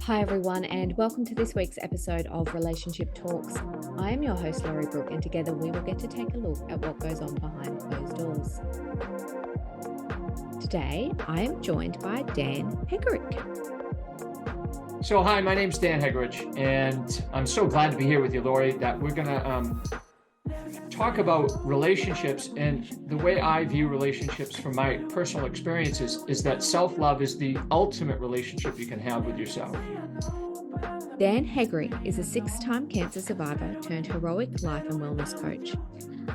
Hi, everyone, and welcome to this week's episode of Relationship Talks. I am your host, Laurie Brooke, and together we will get to take a look at what goes on behind closed doors. Today, I am joined by Dan Hegerich. So, hi, my name's Dan Hegerich, and I'm so glad to be here with you, Laurie, that we're going to talk about relationships. And the way I view relationships from my personal experiences is that self-love is the ultimate relationship you can have with yourself. Dan Hegerich is a 6-time cancer survivor turned heroic life and wellness coach.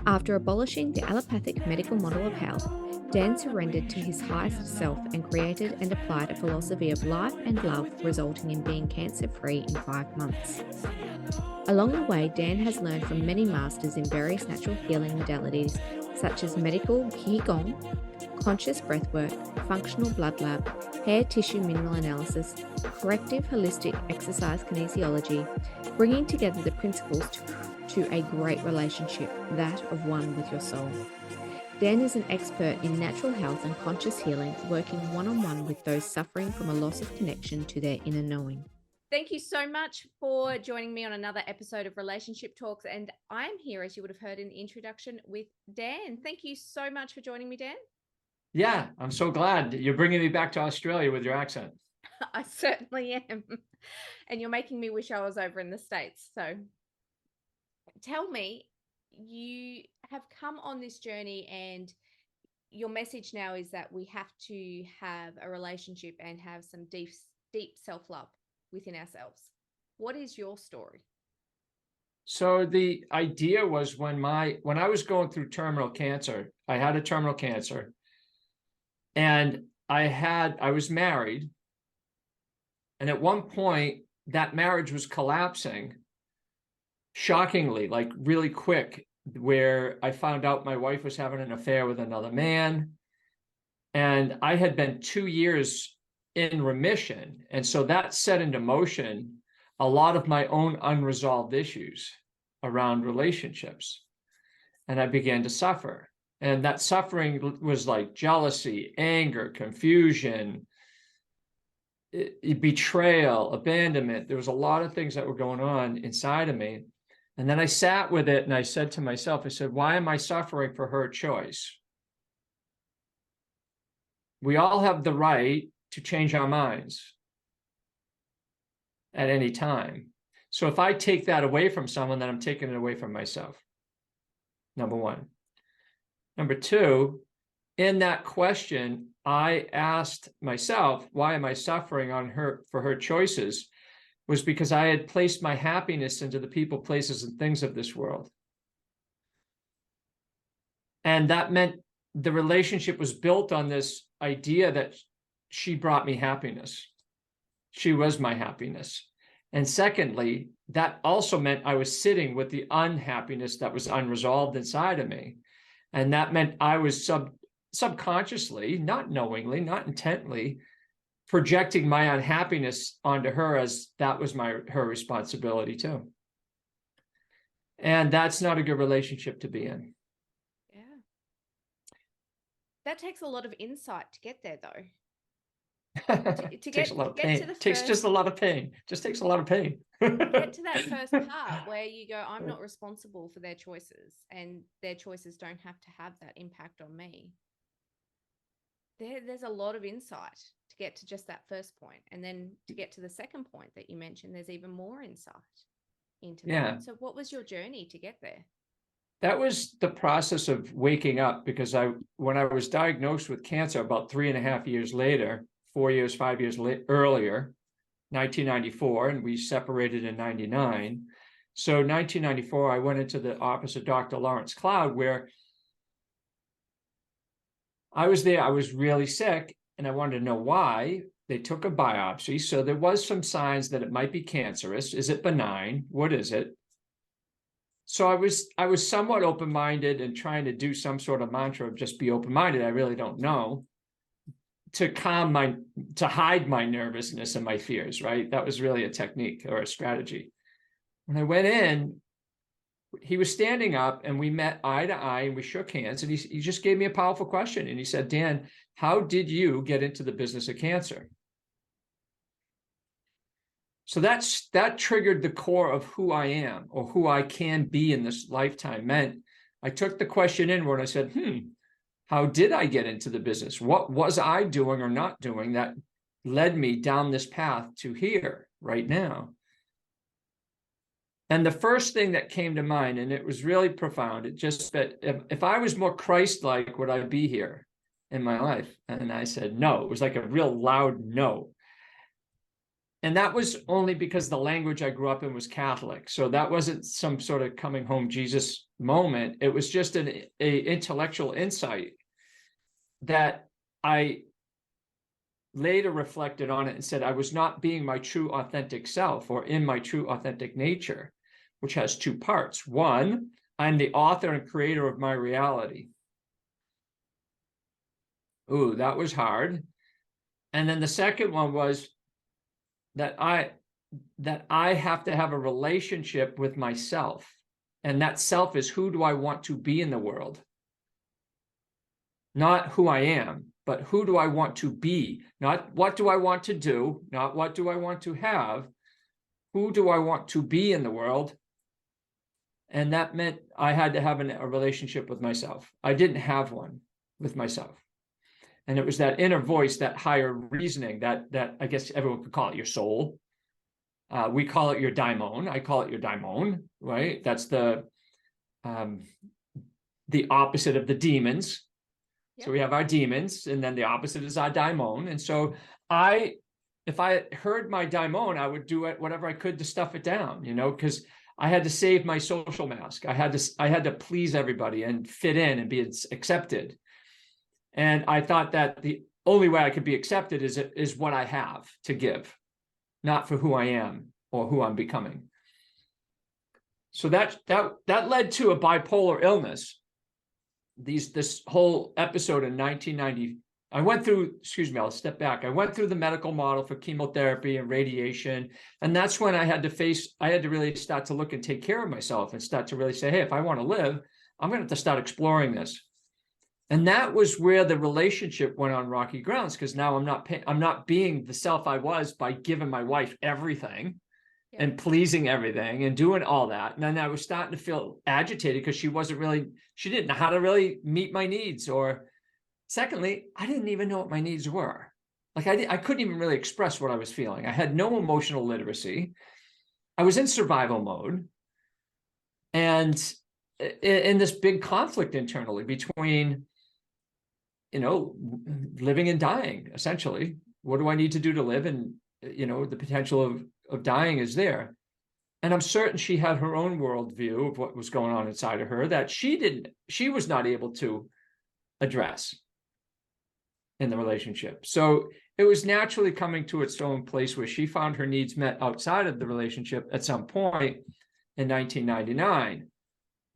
After abolishing the allopathic medical model of health, Dan surrendered to his highest self and created and applied a philosophy of life and love, resulting in being cancer-free in 5 months. Along the way, Dan has learned from many masters in various natural healing modalities such as medical Qigong, conscious breathwork, functional blood lab, hair tissue mineral analysis, corrective holistic exercise kinesiology, bringing together the principles to a great relationship, that of one with your soul. Dan is an expert in natural health and conscious healing, working one-on-one with those suffering from a loss of connection to their inner knowing. Thank you so much for joining me on another episode of Relationship Talks. And I am here, as you would have heard in the introduction, with Dan. Thank you so much for joining me, Dan. Yeah, I'm so glad you're bringing me back to Australia with your accent. I certainly am. And you're making me wish I was over in the States. So tell me, you have come on this journey, and your message now is that we have to have a relationship and have some deep self-love within ourselves. What is your story? So the idea was when I was going through terminal cancer, I had a terminal cancer, and I was married. And at one point that marriage was collapsing shockingly, like really quick, where I found out my wife was having an affair with another man. And I had been 2 years in remission. And so that set into motion a lot of my own unresolved issues around relationships. And I began to suffer. And that suffering was like jealousy, anger, confusion, betrayal, abandonment. There was a lot of things that were going on inside of me. And then I sat with it and I said to myself, I said, why am I suffering for her choice? We all have the right to change our minds at any time. So if I take that away from someone, then I'm taking it away from myself. Number one. Number two, in that question, I asked myself, why am I suffering for her choices? Was because I had placed my happiness into the people, places, and things of this world. And that meant the relationship was built on this idea that she brought me happiness. She was my happiness. And secondly, that also meant I was sitting with the unhappiness that was unresolved inside of me. And that meant I was subconsciously, not knowingly, not intently, projecting my unhappiness onto her, as that was her responsibility too. And that's not a good relationship to be in. Yeah. That takes a lot of insight to get there, though. Takes a lot of pain. Takes just a lot of pain. Just takes a lot of pain. Get to that first part where you go, I'm not responsible for their choices, and their choices don't have to have that impact on me. There's a lot of insight to get to just that first point. And then to get to the second point that you mentioned, there's even more insight into that. So what was your journey to get there? That was the process of waking up, because when I was diagnosed with cancer about 3.5 years later, 4 years, 5 years earlier, 1994, and we separated in 99. So 1994, I went into the office of Dr. Lawrence Cloud, where I was there. I was really sick, and I wanted to know why. They took a biopsy. So there was some signs that it might be cancerous. Is it benign? What is it? So I was somewhat open-minded and trying to do some sort of mantra of just be open-minded. I really don't know, to hide my nervousness and my fears, right? That was really a technique or a strategy. When I went in, he was standing up and we met eye to eye and we shook hands, and he just gave me a powerful question. And he said, Dan, how did you get into the business of cancer? So that triggered the core of who I am, or who I can be in this lifetime. Meant I took the question inward. I said, how did I get into the business? What was I doing or not doing that led me down this path to here right now? And the first thing that came to mind, and it was really profound, it just that if I was more Christ-like, would I be here in my life? And I said, no. It was like a real loud no. And that was only because the language I grew up in was Catholic. So that wasn't some sort of coming home Jesus moment. It was just an intellectual insight that I later reflected on it and said I was not being my true authentic self, or in my true authentic nature, which has two parts. One, I'm the author and creator of my reality. Ooh, that was hard. And then the second one was that I have to have a relationship with myself. And that self is, who do I want to be in the world? Not who I am, but who do I want to be? Not what do I want to do, not what do I want to have. Who do I want to be in the world? And that meant I had to have a relationship with myself. I didn't have one with myself. And it was that inner voice, that higher reasoning, that I guess everyone could call it your soul. We call it your daimon. I call it your daimon, right? That's the opposite of the demons. Yep. So we have our demons, and then the opposite is our daimon. And so if I heard my daimon, I would do it whatever I could to stuff it down, because I had to save my social mask. I had to please everybody and fit in and be accepted. And I thought that the only way I could be accepted is what I have to give, not for who I am or who I'm becoming. So that led to a bipolar illness. This whole episode in 1990, I went through, I'll step back. I went through the medical model for chemotherapy and radiation. And that's when I had to really start to look and take care of myself and start to really say, hey, if I want to live, I'm going to have to start exploring this. And that was where the relationship went on rocky grounds, because now I'm not being the self I was by giving my wife everything and pleasing everything and doing all that. And then I was starting to feel agitated because she didn't know how to really meet my needs. Or secondly, I didn't even know what my needs were. Like I couldn't even really express what I was feeling. I had no emotional literacy. I was in survival mode. And in this big conflict internally between living and dying, essentially. What do I need to do to live? And, the potential of dying is there. And I'm certain she had her own worldview of what was going on inside of her that she was not able to address in the relationship. So it was naturally coming to its own place where she found her needs met outside of the relationship at some point in 1999.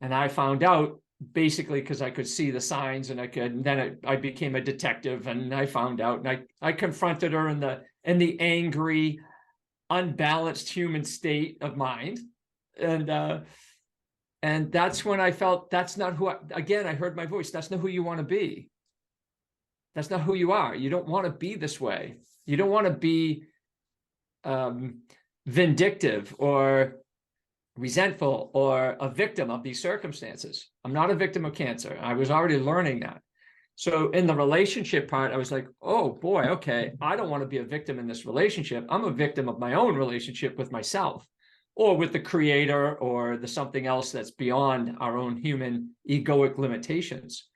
And I found out basically because I could see the signs, and I became a detective, and I found out, and I confronted her in the angry, unbalanced human state of mind. And that's when I felt that's not who I heard my voice. That's not who you want to be. That's not who you are. You don't want to be this way. You don't want to be vindictive or resentful or a victim of these circumstances. I'm not a victim of cancer. I was already learning that. So in the relationship part, I was like, oh boy, okay, I don't want to be a victim in this relationship. I'm a victim of my own relationship with myself, or with the creator, or the something else that's beyond our own human egoic limitations.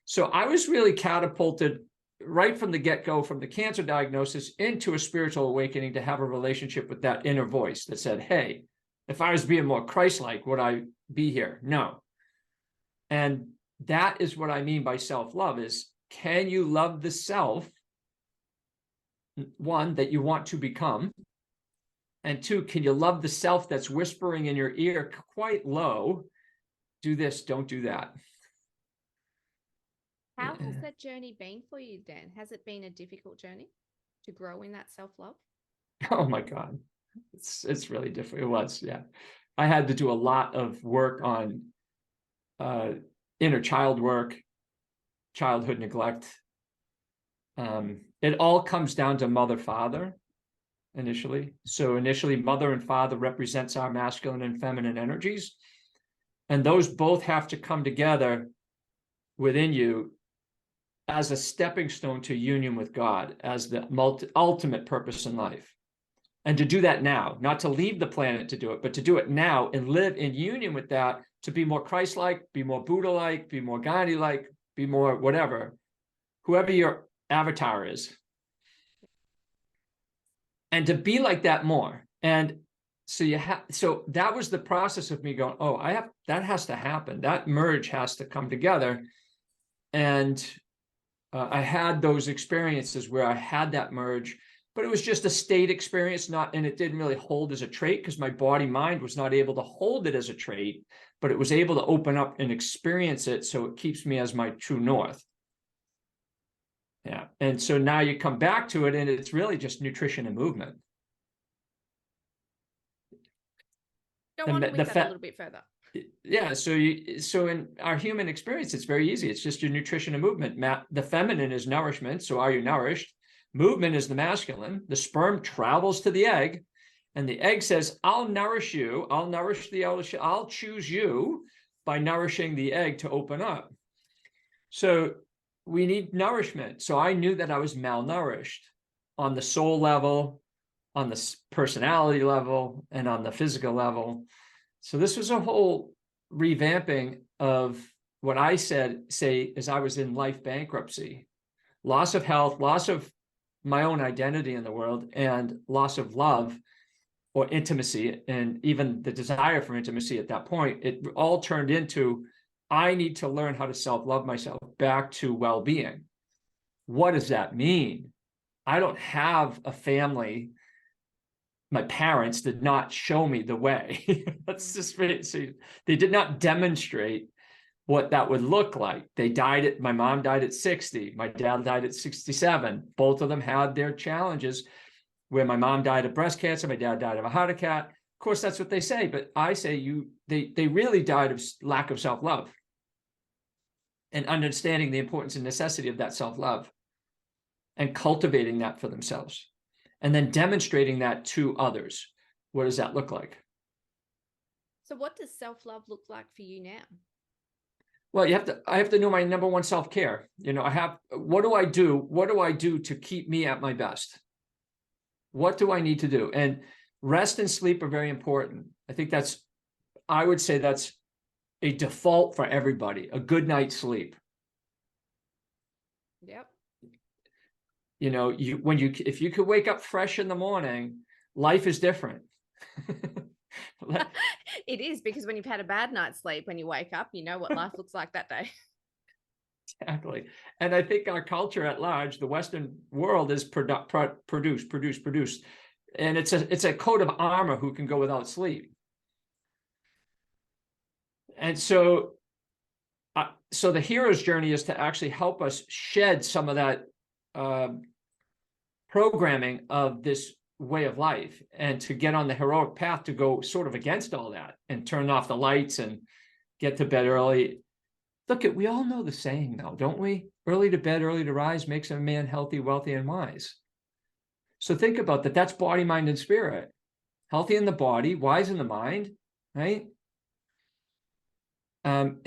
So I was really catapulted right from the get-go, from the cancer diagnosis, into a spiritual awakening to have a relationship with that inner voice that said, hey, if I was being more Christ-like, would I be here? No. And that is what I mean by self-love, is can you love the self, one, that you want to become? And two, can you love the self that's whispering in your ear quite low, do this, don't do that? How has that journey been for you, Dan? Has it been a difficult journey to grow in that self-love? Oh my God. It's really different. It was, yeah. I had to do a lot of work on inner child work, childhood neglect. It all comes down to mother, father initially. So initially, mother and father represents our masculine and feminine energies. And those both have to come together within you as a stepping stone to union with God, as the ultimate purpose in life. And to do that now, not to leave the planet to do it, but to do it now and live in union with that, to be more Christ-like, be more Buddha-like, be more Gandhi-like, be more whatever, whoever your avatar is. And to be like that more. And so that was the process of me going, oh, that has to happen. That merge has to come together. And I had those experiences where I had that merge, but it was just a state experience, and it didn't really hold as a trait because my body mind was not able to hold it as a trait, but it was able to open up and experience it. So it keeps me as my true north. Yeah. And so now you come back to it and it's really just nutrition and movement. Go on with that a little bit further. Yeah. So in our human experience, it's very easy. It's just your nutrition and movement. The feminine is nourishment. So are you nourished? Movement is the masculine. The sperm travels to the egg and the egg says, I'll nourish you. I'll nourish I'll choose you by nourishing the egg to open up. So we need nourishment. So I knew that I was malnourished on the soul level, on the personality level, and on the physical level. So this was a whole revamping of what I say as I was in life bankruptcy, loss of health, loss of my own identity in the world, and loss of love or intimacy, and even the desire for intimacy at that point. It all turned into, I need to learn how to self-love myself back to well-being. What does that mean? I don't have a family. My parents did not show me the way. That's just right. So they did not demonstrate what that would look like. My mom died at 60. My dad died at 67. Both of them had their challenges, where my mom died of breast cancer. My dad died of a heart attack. Of course, that's what they say. But I say they really died of lack of self-love and understanding the importance and necessity of that self-love and cultivating that for themselves. And then demonstrating that to others. What does that look like? So what does self-love look like for you now? Well, I have to know my number one self-care. What do I do? What do I do to keep me at my best? What do I need to do? And rest and sleep are very important. I would say that's a default for everybody, a good night's sleep. Yep. If you could wake up fresh in the morning, life is different. It is, because when you've had a bad night's sleep, when you wake up, you know what life looks like that day. Exactly. And I think our culture at large, the Western world, is produce. And it's a coat of armor who can go without sleep. And so the hero's journey is to actually help us shed some of that programming of this way of life, and to get on the heroic path to go sort of against all that and turn off the lights and get to bed early. We all know the saying though, don't we? Early to bed, early to rise makes a man healthy, wealthy, and wise. So think about that. That's body, mind, and spirit. Healthy in the body, wise in the mind, right? And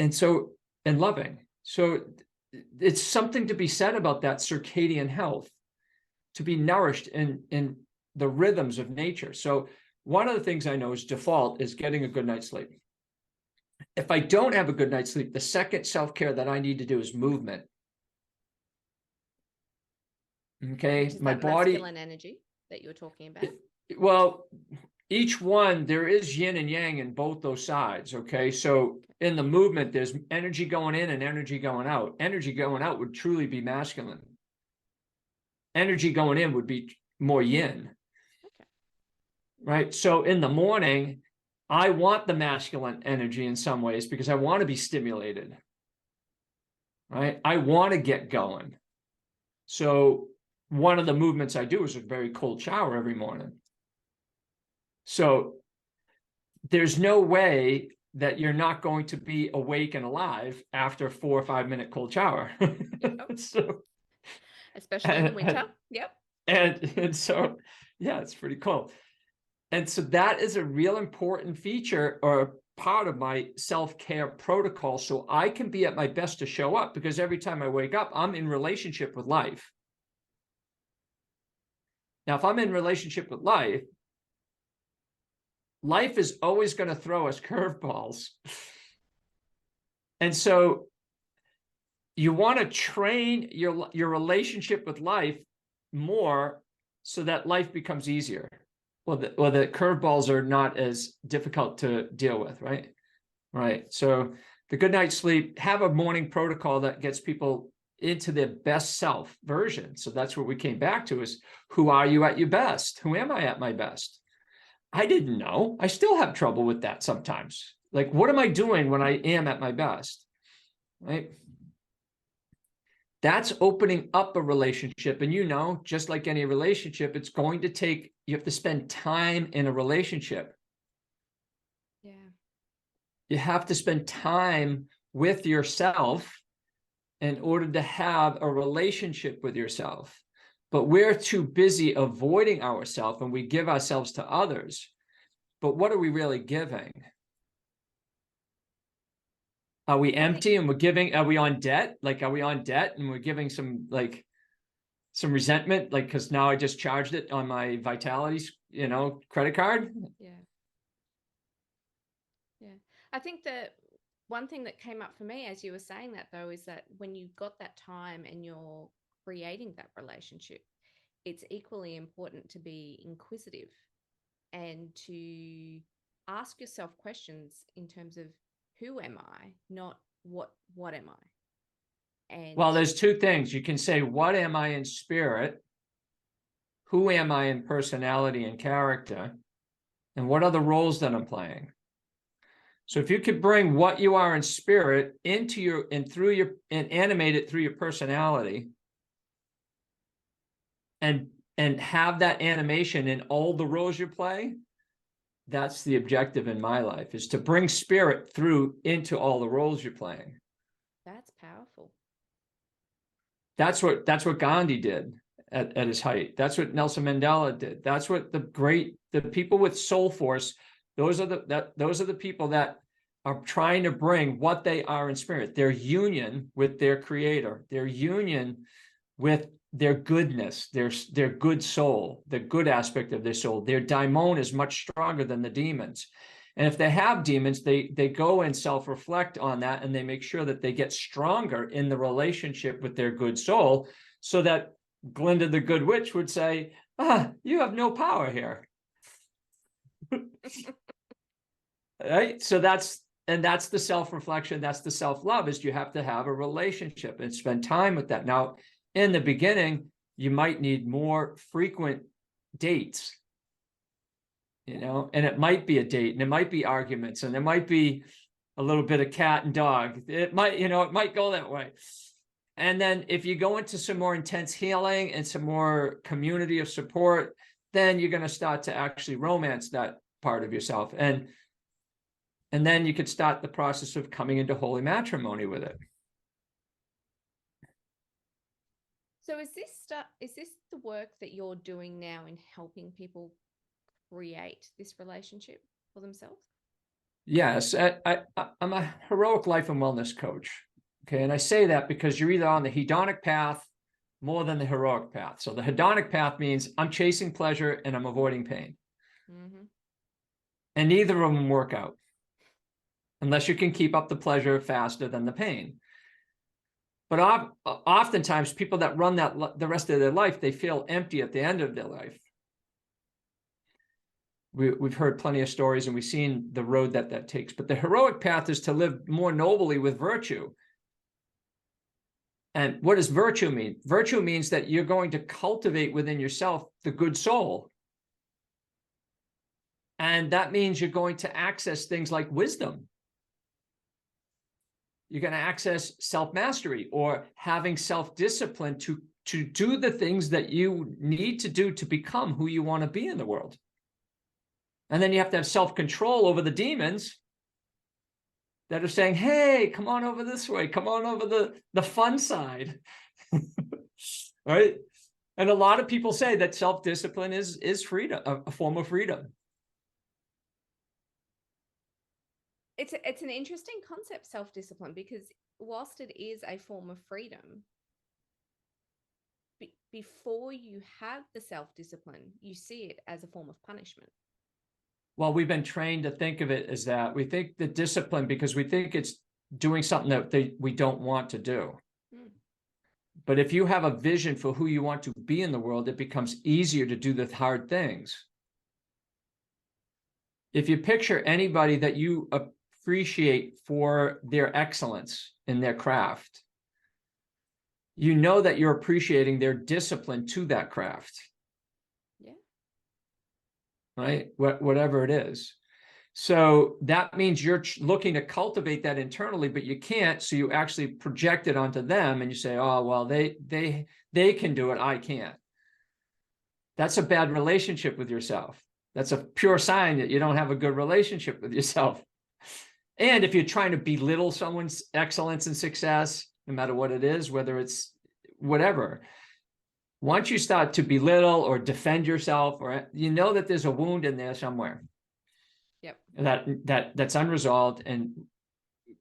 loving. So it's something to be said about that circadian health, to be nourished in the rhythms of nature. So one of the things I know is default is getting a good night's sleep. If I don't have a good night's sleep, the second self-care that I need to do is movement. Okay. Which is my body, masculine energy that you were talking about. Well, each one, there is yin and yang in both those sides. Okay. So in the movement, there's energy going in and energy going out. Energy going out would truly be masculine. Energy going in would be more yin. Okay. Right. So in the morning, I want the masculine energy in some ways because I want to be stimulated. Right. I want to get going. So one of the movements I do is a very cold shower every morning. So there's no way that you're not going to be awake and alive after a 4 or 5 minute cold shower. Yep. So, Especially in the winter. Yep. and so, yeah, it's pretty cool. And so that is a real important feature or part of my self-care protocol, so I can be at my best to show up, because every time I wake up, I'm in relationship with life. Now, if I'm in relationship with life, life is always going to throw us curveballs. And so you want to train your relationship with life more so that life becomes easier. Well, the curveballs are not as difficult to deal with, right? Right. So the good night's sleep, have a morning protocol that gets people into their best self version. So that's what we came back to, is who are you at your best? Who am I at my best? I didn't know. I still have trouble with that sometimes. Like, what am I doing when I am at my best? Right. That's opening up a relationship. And, you know, just like any relationship, it's going to take, you have to spend time in a relationship. Yeah. You have to spend time with yourself in order to have a relationship with yourself. But we're too busy avoiding ourselves, and we give ourselves to others. But what are we really giving? Are we empty and we're giving? Are we on debt? Like, are we on debt and we're giving some resentment? Like, because now I just charged it on my Vitality, credit card. Yeah. Yeah. I think that one thing that came up for me as you were saying that, though, is that when you've got that time and you're creating that relationship, it's equally important to be inquisitive and to ask yourself questions in terms of who am I, not what am I? And Well, there's two things. You can say, what am I in spirit? Who am I in personality and character? And what are the roles that I'm playing? So if you could bring what you are in spirit into your and animate it through your personality, and have that animation in all the roles you play, that's the objective in my life, is to bring spirit through into all the roles you're playing. that's powerful. That's what Gandhi did at his height. That's what Nelson Mandela did. That's what the people with soul force, those are the people that are trying to bring what they are in spirit, their union with their creator, their union with their goodness, their good soul, the good aspect of their soul. Their daimon is much stronger than the demons. And if they have demons, they go and self-reflect on that, and they make sure that they get stronger in the relationship with their good soul, so that Glinda the Good Witch would say, you have no power here. Right? So that's the self-reflection, that's the self-love, is you have to have a relationship and spend time with that. Now, in the beginning, you might need more frequent dates, and it might be a date, and it might be arguments, and there might be a little bit of cat and dog. It might go that way. And then if you go into some more intense healing and some more community of support, then you're going to start to actually romance that part of yourself. And then you could start the process of coming into holy matrimony with it. So is this the work that you're doing now in helping people create this relationship for themselves? Yes, I'm a heroic life and wellness coach. Okay, and I say that because you're either on the hedonic path more than the heroic path. So the hedonic path means I'm chasing pleasure and I'm avoiding pain. Mm-hmm. And neither of them work out unless you can keep up the pleasure faster than the pain. But oftentimes people that run that the rest of their life, they feel empty at the end of their life. We've heard plenty of stories, and we've seen the road that takes. But the heroic path is to live more nobly with virtue. And what does virtue mean? Virtue means that you're going to cultivate within yourself the good soul. And that means you're going to access things like wisdom. You're going to access self-mastery, or having self-discipline to do the things that you need to do to become who you want to be in the world. And then you have to have self-control over the demons that are saying, hey, come on over this way, come on over the fun side. Right? And a lot of people say that self-discipline is freedom, a form of freedom. It's an interesting concept, self-discipline, because whilst it is a form of freedom, before you have the self-discipline, you see it as a form of punishment. Well, we've been trained to think of it as that. We think the discipline, because we think it's doing something that we don't want to do. But if you have a vision for who you want to be in the world, it becomes easier to do the hard things. If you picture anybody that you appreciate for their excellence in their craft, you know that you're appreciating their discipline to that craft. Yeah. Right? Whatever it is. So that means you're looking to cultivate that internally, but you can't. So you actually project it onto them and you say, oh, well, they can do it. I can't. That's a bad relationship with yourself. That's a pure sign that you don't have a good relationship with yourself. And if you're trying to belittle someone's excellence and success, no matter what it is, whether it's whatever, once you start to belittle or defend yourself, or you know that there's a wound in there somewhere. Yep. That's unresolved, and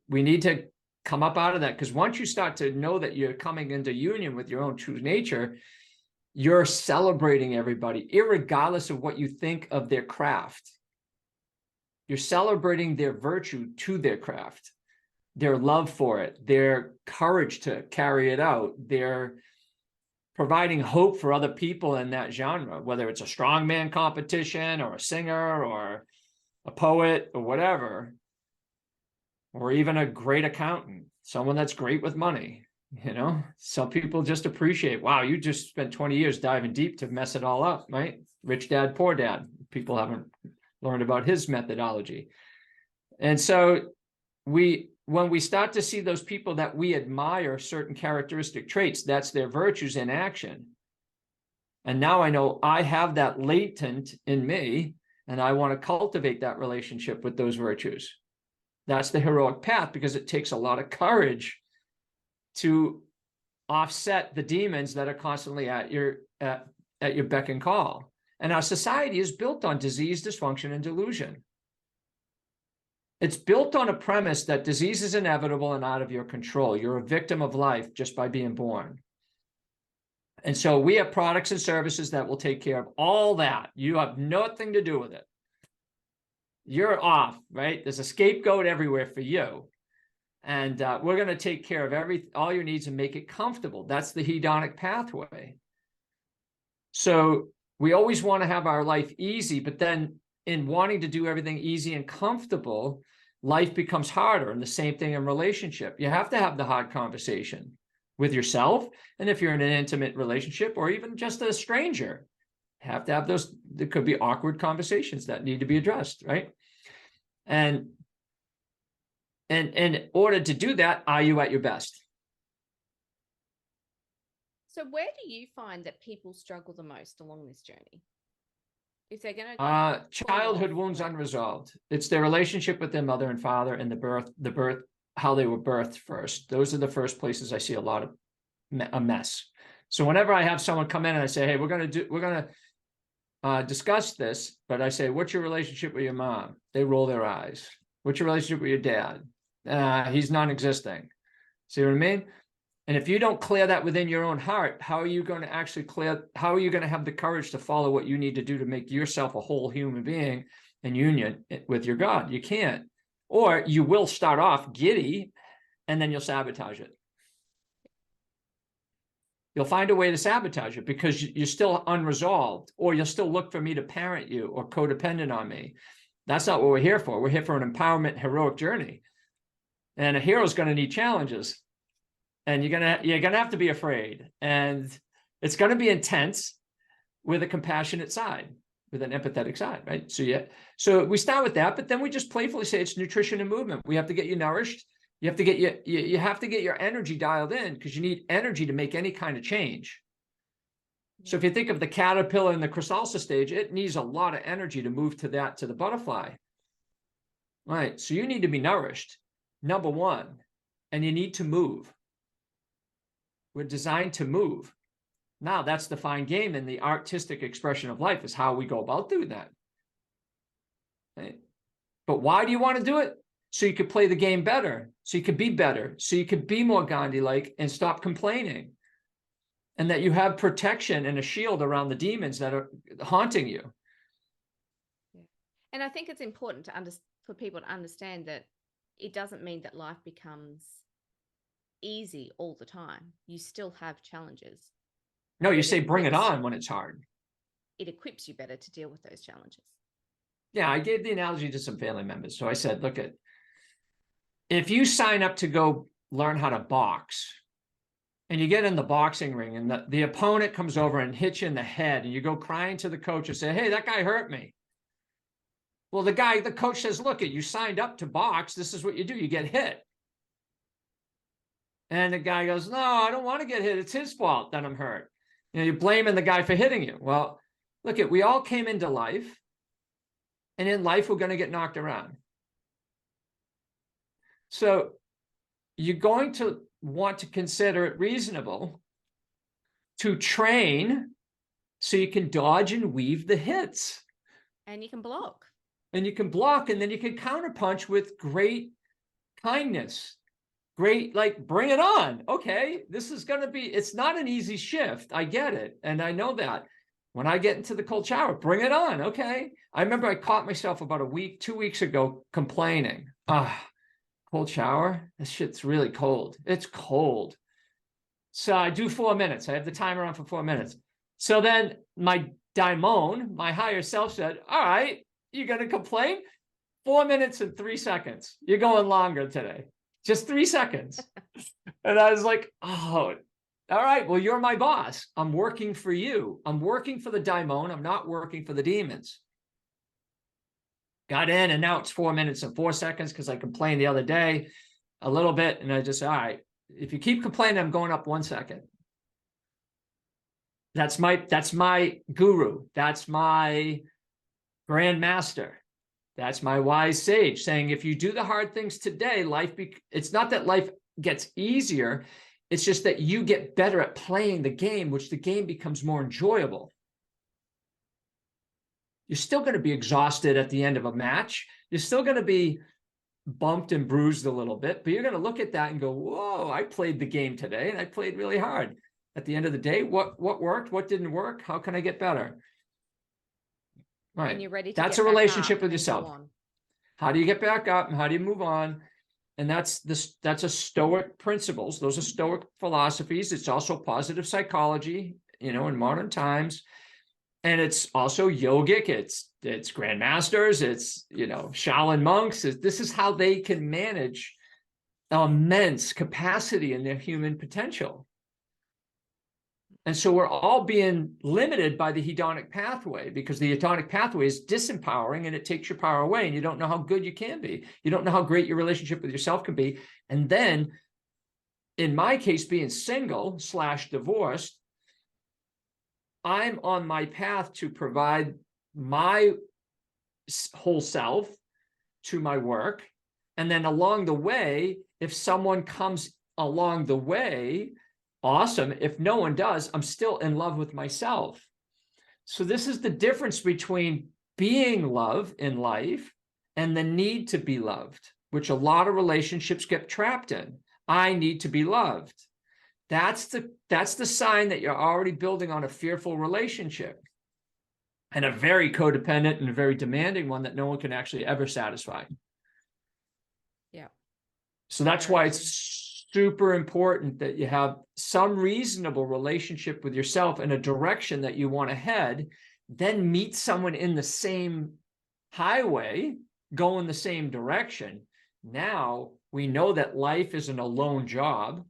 we need to come up out of that, because once you start to know that you're coming into union with your own true nature, you're celebrating everybody, irregardless of what you think of their craft. You're celebrating their virtue to their craft, their love for it, their courage to carry it out, their providing hope for other people in that genre, whether it's a strongman competition or a singer or a poet or whatever, or even a great accountant, someone that's great with money. You know, some people just appreciate, wow, you just spent 20 years diving deep to mess it all up, right? Rich dad, poor dad. People haven't learned about his methodology. And so when we start to see those people that we admire certain characteristic traits, that's their virtues in action. And now I know I have that latent in me, and I want to cultivate that relationship with those virtues. That's the heroic path, because it takes a lot of courage to offset the demons that are constantly at your beck and call. And our society is built on disease, dysfunction, and delusion. It's built on a premise that disease is inevitable and out of your control. You're a victim of life just by being born. And so we have products and services that will take care of all that. You have nothing to do with it. You're off, right? There's a scapegoat everywhere for you. And we're going to take care of all your needs and make it comfortable. That's the hedonic pathway. So we always want to have our life easy, but then in wanting to do everything easy and comfortable, life becomes harder. And the same thing in relationship. You have to have the hard conversation with yourself. And if you're in an intimate relationship or even just a stranger, you have to have those. There could be awkward conversations that need to be addressed, right? And in order to do that, are you at your best? So where do you find that people struggle the most along this journey? If they're going to childhood wounds unresolved. It's their relationship with their mother and father, and the birth, how they were birthed first. Those are the first places I see a lot of a mess. So whenever I have someone come in and I say, hey, we're going to discuss this, but I say, what's your relationship with your mom? They roll their eyes. What's your relationship with your dad? He's non-existing. See what I mean? And if you don't clear that within your own heart, how are you going to actually how are you going to have the courage to follow what you need to do to make yourself a whole human being in union with your God? You can't. Or you will start off giddy and then you'll sabotage it. You'll find a way to sabotage it because you're still unresolved, or you'll still look for me to parent you or codependent on me. That's not what we're here for. We're here for an empowerment, heroic journey. And a hero is going to need challenges. And you're gonna have to be afraid, and it's going to be intense with a compassionate side, with an empathetic side, right? So we start with that, but then we just playfully say it's nutrition and movement. We have to get you nourished. You have to get you have to get your energy dialed in, because you need energy to make any kind of change. So if you think of the caterpillar in the chrysalis stage, it needs a lot of energy to move to the butterfly. Right. So you need to be nourished, number one, and you need to move. We're designed to move. Now that's the fine game, and the artistic expression of life is how we go about doing that. Right? But why do you want to do it? So you could play the game better, so you could be better, so you could be more Gandhi-like and stop complaining. And that you have protection and a shield around the demons that are haunting you. Yeah. And I think it's important for people to understand that it doesn't mean that life becomes easy all the time. You still have challenges. No, you say bring it on when it's hard. It equips you better to deal with those challenges. Yeah, I gave the analogy to some family members. So I said, look, if you sign up to go learn how to box, and you get in the boxing ring, and the opponent comes over and hits you in the head, and you go crying to the coach and say, hey, that guy hurt me. Well, the coach says, look, you signed up to box. This is what you do. You get hit. And the guy goes, no, I don't want to get hit. It's his fault that I'm hurt. You're blaming the guy for hitting you. Well, look, we all came into life, and in life, we're going to get knocked around. So you're going to want to consider it reasonable to train so you can dodge and weave the hits. And you can block. And you can block, and then you can counterpunch with great kindness. Great, like, bring it on. Okay, this is going to be, it's not an easy shift. I get it. And I know that. When I get into the cold shower, bring it on. Okay. I remember I caught myself about 2 weeks ago complaining. Cold shower? This shit's really cold. It's cold. So I do 4 minutes. I have the timer on for 4 minutes. So then my daimon, my higher self, said, all right, you're going to complain? 4 minutes and 3 seconds. You're going longer today. Just 3 seconds. And I was like, oh, all right, well, you're my boss. I'm working for you. I'm working for the daimon. I'm not working for the demons. Got in, and now it's 4 minutes and 4 seconds because I complained the other day a little bit. And I just, all right, if you keep complaining, I'm going up 1 second. That's my guru. That's my grandmaster. That's my wise sage saying, if you do the hard things today, it's not that life gets easier. It's just that you get better at playing the game, which the game becomes more enjoyable. You're still going to be exhausted at the end of a match. You're still going to be bumped and bruised a little bit, but you're going to look at that and go, whoa, I played the game today, and I played really hard. At the end of the day, what worked? What didn't work? How can I get better? Right. And you're ready to that's get a relationship with yourself. on. How do you get back up, and how do you move on? And that's a Stoic principles. Those are Stoic philosophies. It's also positive psychology, in modern times. And it's also yogic. It's grandmasters. It's, Shaolin monks. This is how they can manage immense capacity in their human potential. And so we're all being limited by the hedonic pathway, because the hedonic pathway is disempowering, and it takes your power away, and you don't know how good you can be. You don't know how great your relationship with yourself can be. And then, in my case, being single/divorced, I'm on my path to provide my whole self to my work. And then along the way, if someone comes along the way, awesome. If no one does, I'm still in love with myself. So this is the difference between being love in life and the need to be loved, which a lot of relationships get trapped in. I need to be loved. That's the sign that you're already building on a fearful relationship, and a very codependent and a very demanding one that no one can actually ever satisfy. Yeah. So that's why it's super important that you have some reasonable relationship with yourself in a direction that you want to head, then meet someone in the same highway, go in the same direction. Now we know that life isn't a lone job.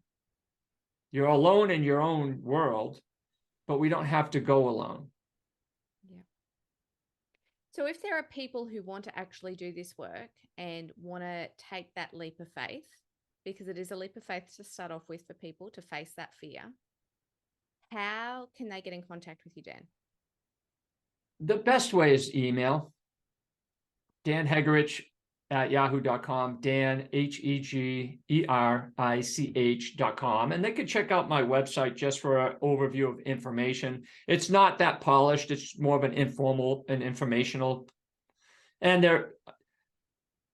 You're alone in your own world, but we don't have to go alone. Yeah. So if there are people who want to actually do this work and want to take that leap of faith, because it is a leap of faith to start off with for people to face that fear, how can they get in contact with you, Dan? The best way is email. Dan Hegerich at yahoo.com, Dan, Hegerich.com. And they can check out my website just for an overview of information. It's not that polished. It's more of an informal and informational. And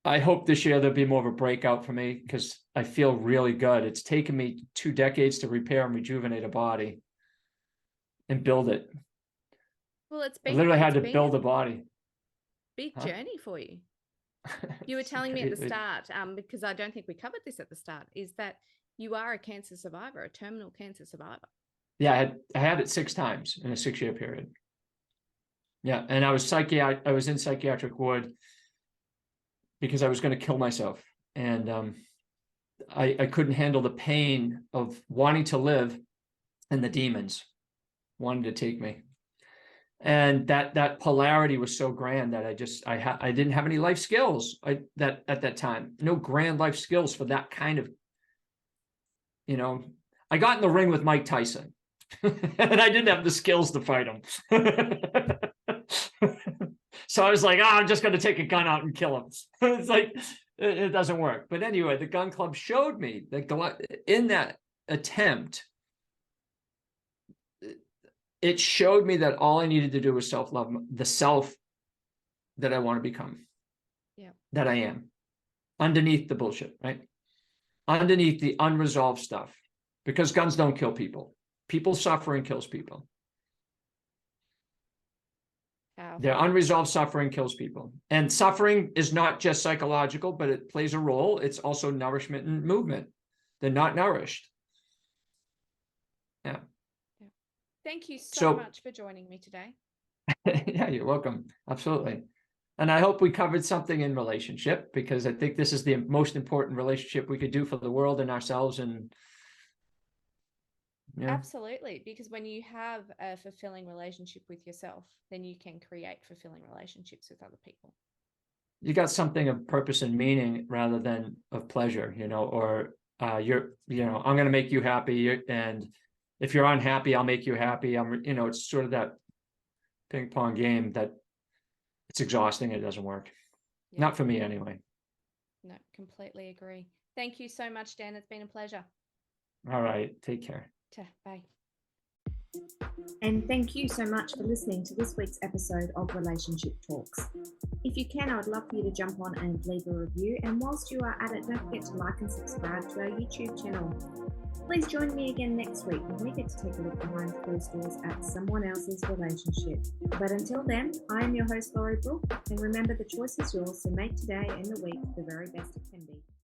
I hope this year there'll be more of a breakout for me because I feel really good. It's taken me 2 decades to repair and rejuvenate a body and build it. Well, I literally had to build a body. Big journey for you. You were telling me at the start, because I don't think we covered this at the start, is that you are a cancer survivor, a terminal cancer survivor. Yeah, I had it 6 times in a 6-year period. Yeah, and I was in psychiatric ward because I was going to kill myself, and I couldn't handle the pain of wanting to live, and the demons wanted to take me. And that polarity was so grand that I didn't have any life skills at that time. No grand life skills for that kind of, I got in the ring with Mike Tyson and I didn't have the skills to fight him. So I was like, I'm just going to take a gun out and kill him. It's like, it doesn't work. But anyway, the gun club showed me that in that attempt, it showed me that all I needed to do was self-love, the self that I want to become, that I am, underneath the bullshit, right? Underneath the unresolved stuff, because guns don't kill people. People suffering kills people. Their unresolved suffering kills people. And suffering is not just psychological, but it plays a role. It's also nourishment and movement. They're not nourished. Yeah. Thank you so much for joining me today. Yeah, you're welcome. Absolutely. And I hope we covered something in relationship, because I think this is the most important relationship we could do for the world and ourselves. And absolutely, because when you have a fulfilling relationship with yourself, then you can create fulfilling relationships with other people. You got something of purpose and meaning rather than of pleasure, or I'm going to make you happy, and if you're unhappy, I'll make you happy. It's sort of that ping pong game that it's exhausting. It doesn't work. Yeah. Not for me anyway. No, completely agree. Thank you so much, Dan. It's been a pleasure. All right. Take care. Bye. And thank you so much for listening to this week's episode of Relationship Talks. If you can, I would love for you to jump on and leave a review. And whilst you are at it, don't forget to like and subscribe to our YouTube channel. Please join me again next week when we get to take a look behind closed doors at someone else's relationship. But until then, I am your host, Laurie Brooke, and remember, the choice is yours, so make today and the week the very best it can be.